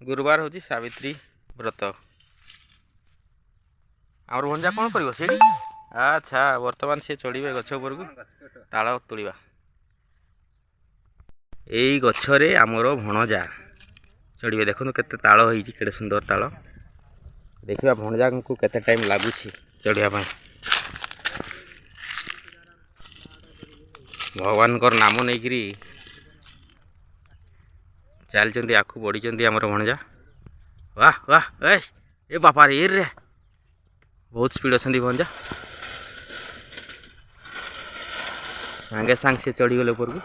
गुरुवार हूँ सावित्री व्रत आमर भंजा कौन कर अच्छा बर्तमान सी चढ़े गछ उपर को ताल तोड़ा यही गछरे आमर भणजा चढ़े देखो केते ताल होते सुंदर ताल देखा भणजा को केते टाइम लगुच चढ़ापी भगवान नाम नहीं चलती आखु बढ़ी आमर भणजा वाह वाह ए बापा रे बहुत स्पीड अच्छा भंजा सांगे सांग से चढ़ीगले ऊपर को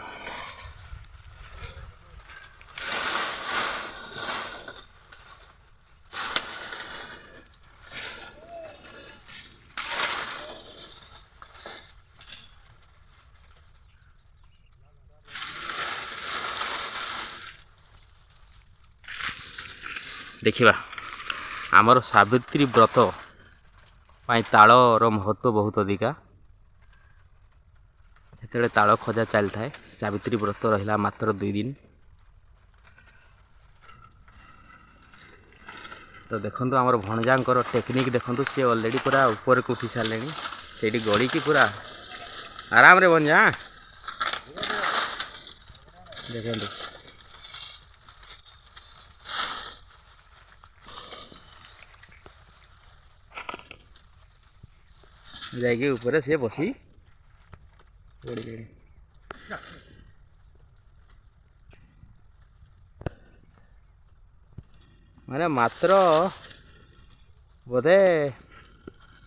देखिबा आमर सावित्री व्रत पाई तालर महत्व बहुत अधिका से ताल खजा चली थाए सावित्री व्रत रहा मात्र 2 दिन तो देखो आमर भणजांकर टेक्निक देखो सी ऑलरेडी पूरा ऊपर को उठी सारे से गड़ी की पूरा आराम रे भंजा देखो जाइए ऊपर से बसी माने मात्र बोधे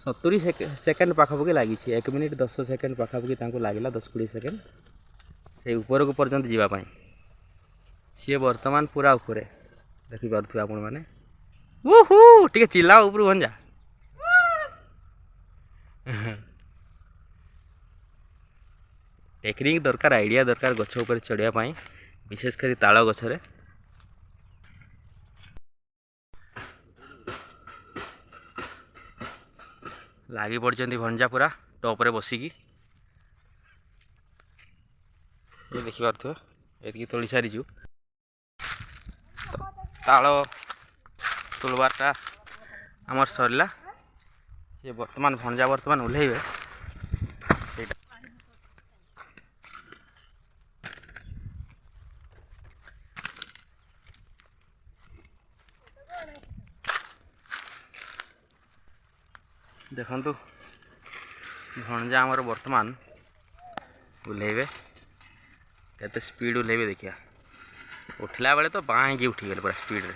70 सेकेंड पाखापाखि लगी 1 मिनिट 10 सेकेंड पाखापाखि लगला 10-20 सेकेंड से ऊपर को पर्यंत जावाई सी बर्तमान पूरा ऊपर देखी पार्थे आपण मैंने टे चिल्ला ऊपर भंजा टेक्निक दरकार आइडिया दरकार गछ ऊपर चढ़ापी विशेषकर ताल गछरे लगी पड़ती भंजा पूरा टॉप रे बसिकी ये देखी पार्थे ये तोली सारी ताल तुलबारटा आमर सरला सी बर्तमान भंजा बर्तमान ओह्लैबे देखु भणजा आमर बर्तमान ओह्लैबे केते स्पीड ओह्लैबे देखिया उठला बेले तो बाँ की उठी गले पूरा स्पीड रे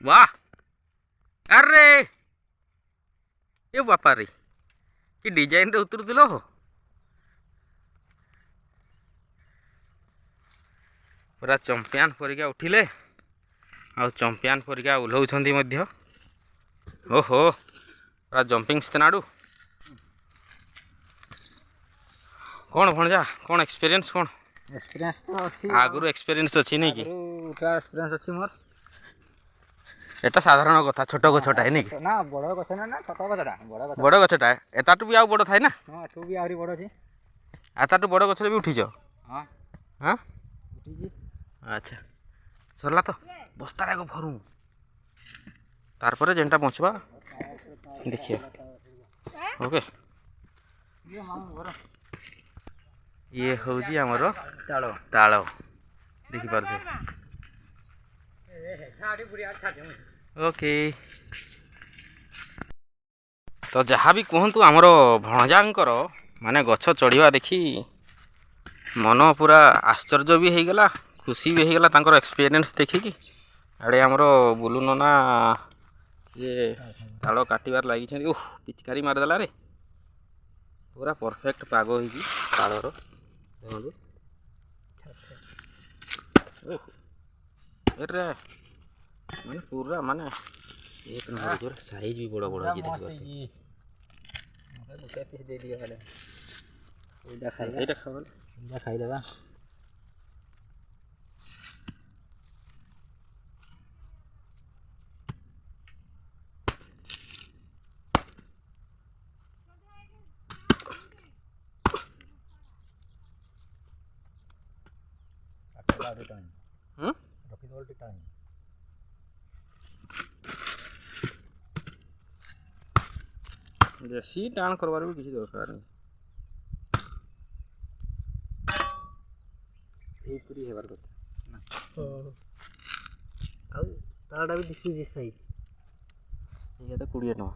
वाह अरे ये बापा रे कि डिजाइन रे उतरु दिलो पूरा चंपियन परिका उठिले आ चंपियन परिका ओह्लौछंती मध्य ओहो पूरा जंपिंग स्तेनाडू कौन भणजा कौन एक्सपीरियंस कौन एक्सपीरियंस तो अछि आगुरु एक्सपीरियंस अछि नै कि उठा एक्सपीरियंस अछि मोर एटा साधारण कथा छोट गछटा है नै कि ना बड़ गछ ना छोट गछटा बड़ गछटा एटाटू भी आ बड़ थाय ना हां एटू भी आरी बड़ अछि एटाटू बड़ गछले भी उठिछ हां हां उठी जी अच्छा सरला तो बस्तार आगे भरू तार पर जेनटा पहुँचवा देखिए ओके ये हूँ आमर ताल ताल देखी पारे ओके तो जहाँ भी कहतु आमर भणजांकर माने गछ चढ़ा देखी मन पूरा आश्चर्य भी हो गला खुशी भी हो गला एक्सपीरियंस देखिकी आड़े आमर बुलू नना ये ताल काटार लगी ओह पिचकारी मारिदेला रे पूरा परफेक्ट पाग हो तालर देखो माने पूरा माने एक नंबर साइज भी बड़ बड़ खाईदेवा ଆହୁରି ଟାଣି ହୁଁ ରଖିଦେବ ଟିକେ ଟାଣି ବେଶୀ ଟାଣ କରବାର ବି କିଛି ଦରକାର ନାହିଁ। ଏଇପରି ହେବାର କଥା ଆଉ ତାଟା ବି ଦିଶୁଛି ସାଇଜ୍। ଇଏ ତ 20 ଟଙ୍କା।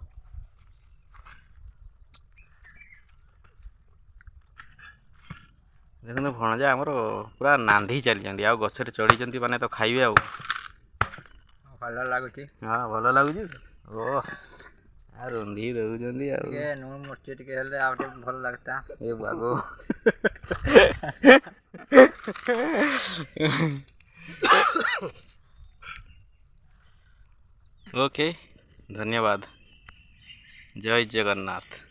ଦେଖନ୍ତୁ ଭଣଜା ଆମର ପୁରା ନାନ୍ଧି ଚାଲିଛନ୍ତି, ଆଉ ଗଛରେ ଚଢ଼ିଛନ୍ତି ମାନେ ତ ଖାଇବେ ଆଉ। ଭଲ ଲାଗୁଛି ହଁ ଭଲ ଲାଗୁଛି। ଓ ଆଉ ରନ୍ଧି ଦେଉଛନ୍ତି ଆଉ। ଟିକେ ଲୁଣ ମରିଚ ଟିକେ ହେଲେ ଆଉ ଟିକେ ଭଲ ଲାଗିତା। ଏ ବାଗ ଓକେ ଧନ୍ୟବାଦ। ଜୟ ଜଗନ୍ନାଥ।